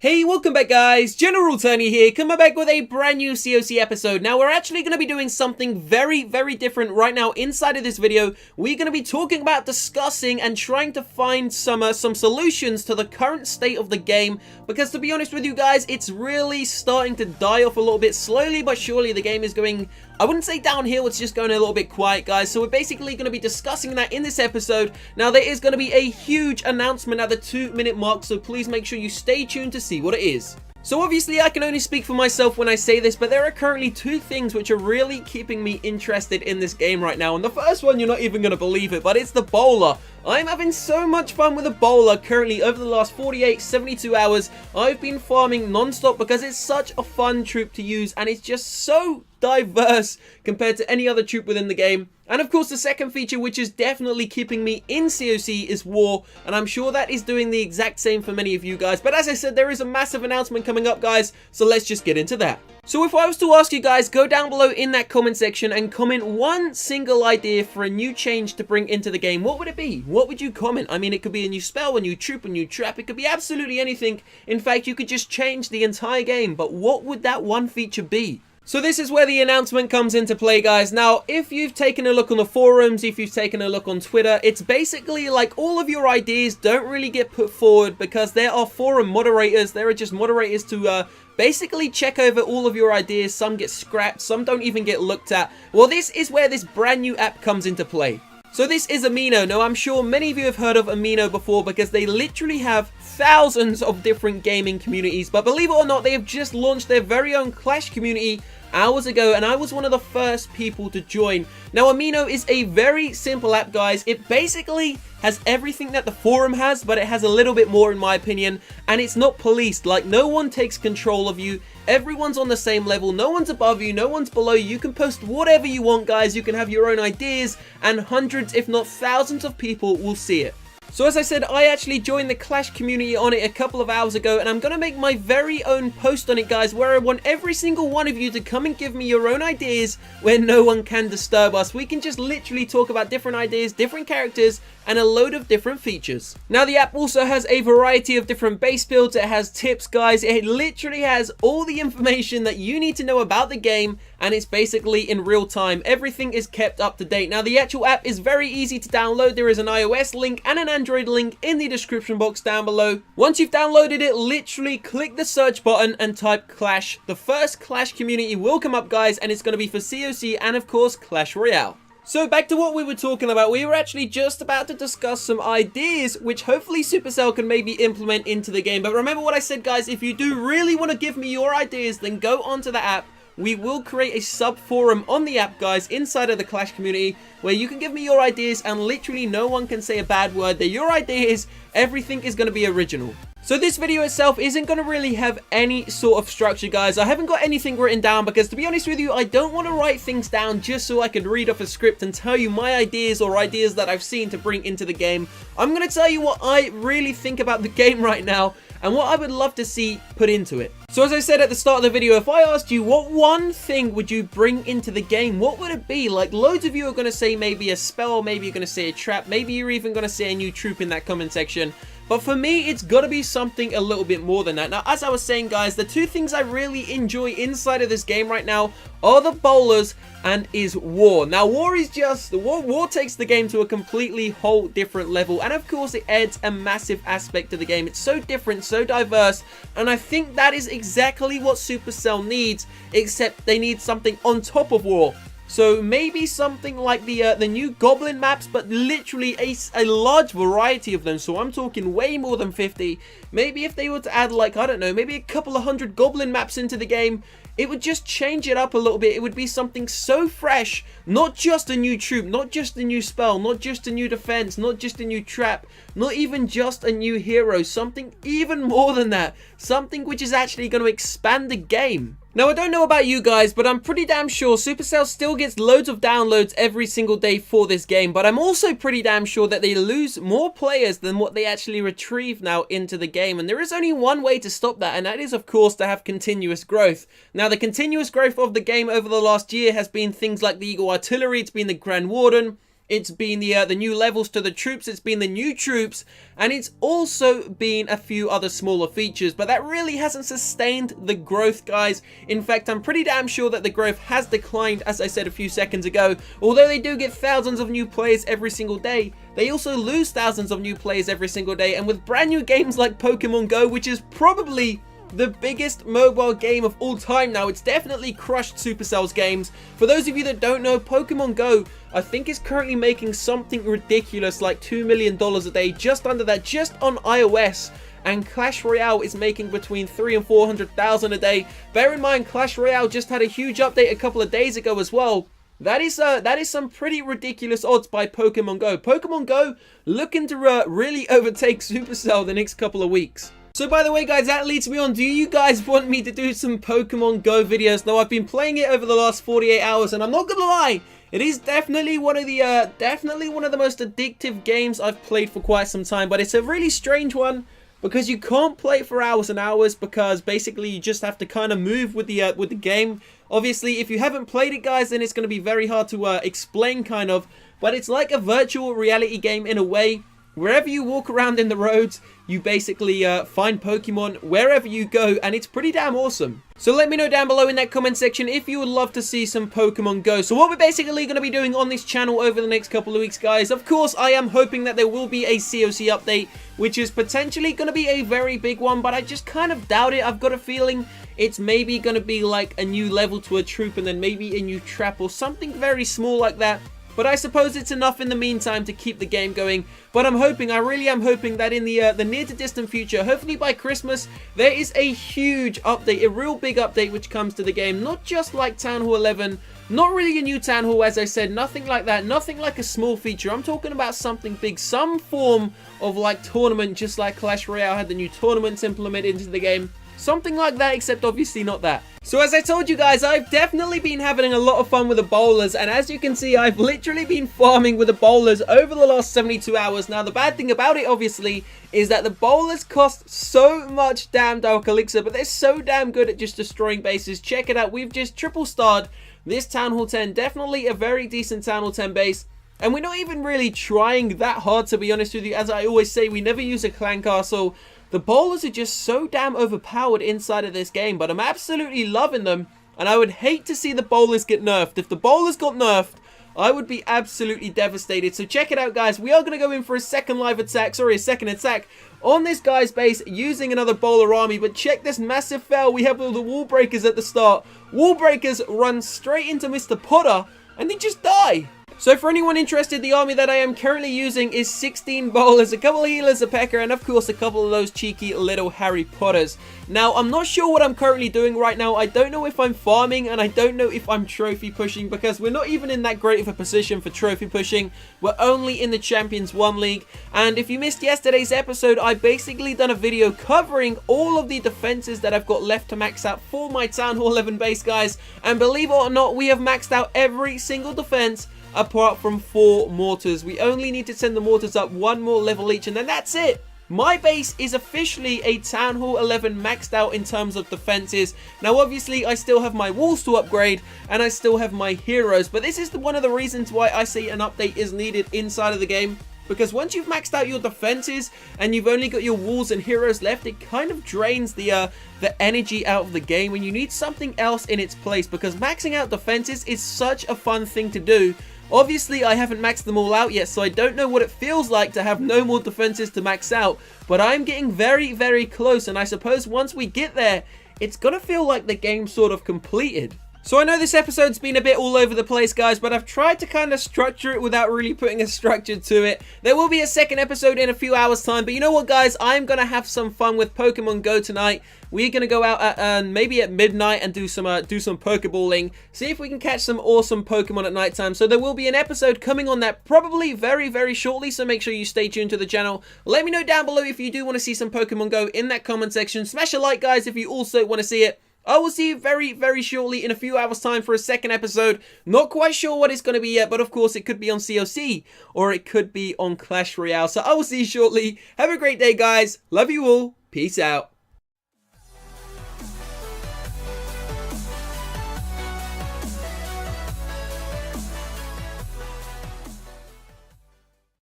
Hey, welcome back guys, General Tony here, coming back with a brand new COC episode. Now we're actually going to be doing something very different right now inside of this video. We're going to be talking about discussing and trying to find some solutions to the current state of the game. Because to be honest with you guys, it's really starting to die off a little bit. Slowly but surely the game is going, I wouldn't say downhill, it's just going a little bit quiet guys. So we're basically going to be discussing that in this episode. Now there is going to be a huge announcement at the 2-minute mark, so please make sure you stay tuned to see what it is. So obviously I can only speak for myself when I say this, but there are currently two things which are really keeping me interested in this game right now. And the first one, you're not even going to believe it, but it's the bowler. I'm having so much fun with the bowler currently. Over the last 72 hours. I've been farming non-stop because it's such a fun troop to use and it's just so diverse compared to any other troop within the game. And of course the second feature which is definitely keeping me in COC is war, and I'm sure that is doing the exact same for many of you guys. But as I said, there is a massive announcement coming up guys, so let's just get into that. So if I was to ask you guys, go down below in that comment section and comment one single idea for a new change to bring into the game, what would it be? What would you comment? I mean, it could be a new spell, a new troop, a new trap, it could be absolutely anything. In fact, you could just change the entire game, but what would that one feature be? So this is where the announcement comes into play guys. Now if you've taken a look on the forums, if you've taken a look on Twitter, it's basically like all of your ideas don't really get put forward because there are forum moderators. There are just moderators to basically check over all of your ideas. Some get scrapped, some don't even get looked at. Well, this is where this brand new app comes into play. So this is Amino. Now I'm sure many of you have heard of Amino before because they literally have thousands of different gaming communities, but believe it or not, they have just launched their very own Clash community hours ago, and I was one of the first people to join. Now Amino is a very simple app guys. It basically has everything that the forum has, but it has a little bit more in my opinion, and it's not policed. Like, no one takes control of you. Everyone's on the same level. No one's above you, no one's below you. You can post whatever you want guys. You can have your own ideas, and hundreds if not thousands of people will see it. So as I said, I actually joined the Clash community on it a couple of hours ago, and I'm going to make my very own post on it guys, where I want every single one of you to come and give me your own ideas where no one can disturb us. We can just literally talk about different ideas, different characters, and a load of different features. Now the app also has a variety of different base builds. It has tips guys. It literally has all the information that you need to know about the game, and it's basically in real time. Everything is kept up to date. Now the actual app is very easy to download. There is an iOS link and an Android link in the description box down below. Once you've downloaded it, literally click the search button and type Clash. The first Clash community will come up guys, and it's going to be for COC and of course Clash Royale. So back to what we were talking about. We were actually just about to discuss some ideas which hopefully Supercell can maybe implement into the game. But remember what I said guys, if you do really want to give me your ideas, then go onto the app. We will create a sub forum on the app guys inside of the Clash community where you can give me your ideas and literally no one can say a bad word. They're your ideas, everything is going to be original. So this video itself isn't going to really have any sort of structure guys. I haven't got anything written down because to be honest with you, I don't want to write things down just so I can read off a script and tell you my ideas or ideas that I've seen to bring into the game. I'm going to tell you what I really think about the game right now and what I would love to see put into it. So as I said at the start of the video, if I asked you what one thing would you bring into the game, what would it be? Like, loads of you are going to say maybe a spell, maybe you're going to say a trap, maybe you're even going to say a new troop in that comment section. But for me, it's got to be something a little bit more than that. Now, as I was saying, guys, the two things I really enjoy inside of this game right now are the bowlers and is war. Now, war is just... War takes the game to a completely whole different level. And of course, it adds a massive aspect to the game. It's so different, so diverse. And I think that is exactly what Supercell needs, except they need something on top of war. So maybe something like the new goblin maps, but literally a large variety of them. So I'm talking way more than 50. Maybe if they were to add like, I don't know, maybe a couple of hundred goblin maps into the game, it would just change it up a little bit. It would be something so fresh. Not just a new troop, not just a new spell, not just a new defense, not just a new trap, not even just a new hero. Something even more than that. Something which is actually going to expand the game. Now, I don't know about you guys, but I'm pretty damn sure Supercell still gets loads of downloads every single day for this game. But I'm also pretty damn sure that they lose more players than what they actually retrieve now into the game. And there is only one way to stop that, and that is, of course, to have continuous growth. Now, the continuous growth of the game over the last year has been things like the Eagle Artillery, it's been the Grand Warden, It's been the new levels to the troops, it's been the new troops, and it's also been a few other smaller features, but that really hasn't sustained the growth, guys. In fact, I'm pretty damn sure that the growth has declined, as I said a few seconds ago. Although they do get thousands of new players every single day, they also lose thousands of new players every single day, and with brand new games like Pokemon Go, which is probably the biggest mobile game of all time now. It's definitely crushed Supercell's games. For those of you that don't know, Pokemon Go, I think is currently making something ridiculous like $2 million a day, just under that, just on iOS. And Clash Royale is making between 300,000 and 400,000 a day. Bear in mind, Clash Royale just had a huge update a couple of days ago as well. That is some pretty ridiculous odds by Pokemon Go. Pokemon Go looking to really overtake Supercell the next couple of weeks. So by the way, guys, that leads me on. Do you guys want me to do some Pokemon Go videos? Now, I've been playing it over the last 48 hours, and I'm not gonna lie, it is definitely one of the most addictive games I've played for quite some time. But it's a really strange one because you can't play it for hours and hours, because basically you just have to kind of move with the game. Obviously, if you haven't played it, guys, then it's going to be very hard to explain, kind of. But it's like a virtual reality game in a way. Wherever you walk around in the roads, you basically find Pokemon wherever you go, and it's pretty damn awesome. So let me know down below in that comment section if you would love to see some Pokemon Go. So what we're basically going to be doing on this channel over the next couple of weeks, guys, of course, I am hoping that there will be a COC update, which is potentially going to be a very big one, but I just kind of doubt it. I've got a feeling it's maybe going to be like a new level to a troop, and then maybe a new trap or something very small like that. But I suppose it's enough in the meantime to keep the game going. But I'm hoping, I really am hoping that in the near to distant future, hopefully by Christmas, there is a huge update, a real big update which comes to the game. Not just like Town Hall 11, not really a new Town Hall, as I said, nothing like that, nothing like a small feature. I'm talking about something big, some form of like tournament, just like Clash Royale had the new tournaments implemented into the game. Something like that, except obviously not that. So as I told you guys, I've definitely been having a lot of fun with the bowlers, and as you can see, I've literally been farming with the bowlers over the last 72 hours. Now, the bad thing about it, obviously, is that the bowlers cost so much damn dark elixir, but they're so damn good at just destroying bases. Check it out, we've just triple starred this Town Hall 10, definitely a very decent Town Hall 10 base. And we're not even really trying that hard, to be honest with you. As I always say, we never use a clan castle. The bowlers are just so damn overpowered inside of this game, but I'm absolutely loving them, and I would hate to see the bowlers get nerfed. If the bowlers got nerfed, I would be absolutely devastated. So check it out, guys. We are going to go in for a second attack on this guy's base using another bowler army, but check this massive fail. We have all the wall breakers at the start. Wall breakers run straight into Mr. Potter, and they just die. So for anyone interested, the army that I am currently using is 16 bowlers, a couple of healers, a pecker, and of course a couple of those cheeky little Harry Potters. Now, I'm not sure what I'm currently doing right now. I don't know if I'm farming, and I don't know if I'm trophy pushing, because we're not even in that great of a position for trophy pushing. We're only in the Champions 1 League, and if you missed yesterday's episode, I basically done a video covering all of the defenses that I've got left to max out for my Town Hall 11 base, guys, and believe it or not, we have maxed out every single defense apart from 4 mortars. We only need to send the mortars up 1 more level each, and then that's it. My base is officially a Town Hall 11 maxed out in terms of defenses. Now, obviously, I still have my walls to upgrade, and I still have my heroes, but this is one of the reasons why I say an update is needed inside of the game. Because once you've maxed out your defenses and you've only got your walls and heroes left, it kind of drains the energy out of the game, and you need something else in its place, because maxing out defenses is such a fun thing to do. Obviously, I haven't maxed them all out yet, so I don't know what it feels like to have no more defenses to max out, but I'm getting very, very close, and I suppose once we get there, it's gonna feel like the game's sort of completed. So I know this episode's been a bit all over the place, guys, but I've tried to kind of structure it without really putting a structure to it. There will be a second episode in a few hours' time, but you know what, guys? I'm going to have some fun with Pokemon Go tonight. We're going to go out at, maybe at midnight and do some Pokeballing, see if we can catch some awesome Pokemon at nighttime. So there will be an episode coming on that probably very, very shortly, so make sure you stay tuned to the channel. Let me know down below if you do want to see some Pokemon Go in that comment section. Smash a like, guys, if you also want to see it. I will see you very, very shortly in a few hours' time for a second episode. Not quite sure what it's going to be yet, but of course it could be on COC or it could be on Clash Royale. So I will see you shortly. Have a great day, guys. Love you all. Peace out.